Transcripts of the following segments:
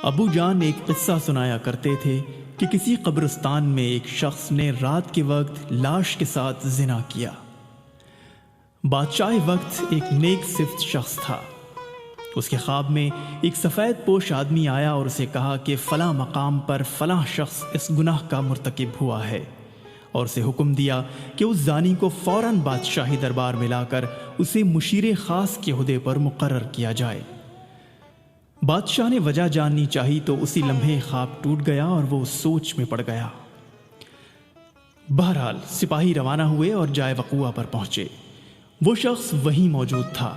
ابو جان ایک قصہ سنایا کرتے تھے کہ کسی قبرستان میں ایک شخص نے رات کے وقت لاش کے ساتھ زنا کیا۔ بادشاہ وقت ایک نیک صفت شخص تھا۔ اس کے خواب میں ایک سفید پوش آدمی آیا اور اسے کہا کہ فلاں مقام پر فلاں شخص اس گناہ کا مرتکب ہوا ہے، اور اسے حکم دیا کہ اس زانی کو فوراً بادشاہی دربار میں لا کر اسے مشیر خاص کے عہدے پر مقرر کیا جائے۔ بادشاہ نے وجہ جاننی چاہی تو اسی لمحے خواب ٹوٹ گیا اور وہ سوچ میں پڑ گیا۔ بہرحال سپاہی روانہ ہوئے اور جائے وقوعہ پر پہنچے۔ وہ شخص وہیں موجود تھا۔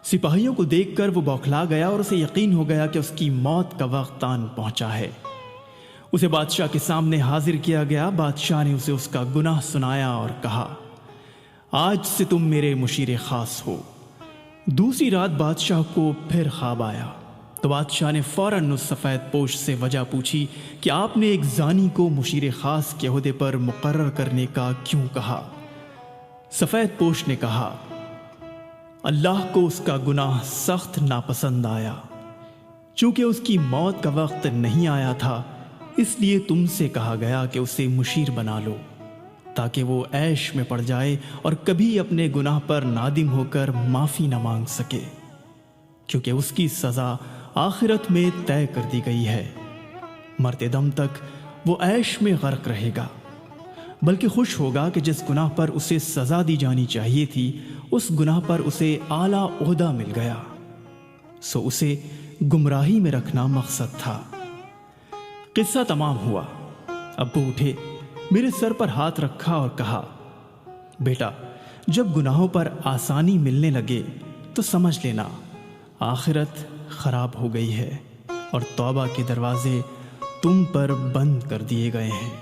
سپاہیوں کو دیکھ کر وہ بوکھلا گیا اور اسے یقین ہو گیا کہ اس کی موت کا وقت آن پہنچا ہے۔ اسے بادشاہ کے سامنے حاضر کیا گیا۔ بادشاہ نے اسے اس کا گناہ سنایا اور کہا، آج سے تم میرے مشیر خاص ہو۔ دوسری رات بادشاہ کو پھر خواب آیا تو بادشاہ نے فوراً اس سفید پوش سے وجہ پوچھی کہ آپ نے ایک زانی کو مشیر خاص کے عہدے پر مقرر کرنے کا کیوں کہا؟ سفید پوش نے کہا، اللہ کو اس کا گناہ سخت ناپسند آیا۔ چونکہ اس کی موت کا وقت نہیں آیا تھا، اس لیے تم سے کہا گیا کہ اسے مشیر بنا لو، تاکہ وہ عیش میں پڑ جائے اور کبھی اپنے گناہ پر نادم ہو کر معافی نہ مانگ سکے، کیونکہ اس کی سزا آخرت میں طے کر دی گئی ہے۔ مرتے دم تک وہ عیش میں غرق رہے گا، بلکہ خوش ہوگا کہ جس گناہ پر اسے سزا دی جانی چاہیے تھی، اس گناہ پر اسے اعلیٰ عہدہ مل گیا، سو اسے گمراہی میں رکھنا مقصد تھا۔ قصہ تمام ہوا۔ ابو اٹھے، میرے سر پر ہاتھ رکھا اور کہا، بیٹا، جب گناہوں پر آسانی ملنے لگے تو سمجھ لینا آخرت خراب ہو گئی ہے اور توبہ کے دروازے تم پر بند کر دیے گئے ہیں۔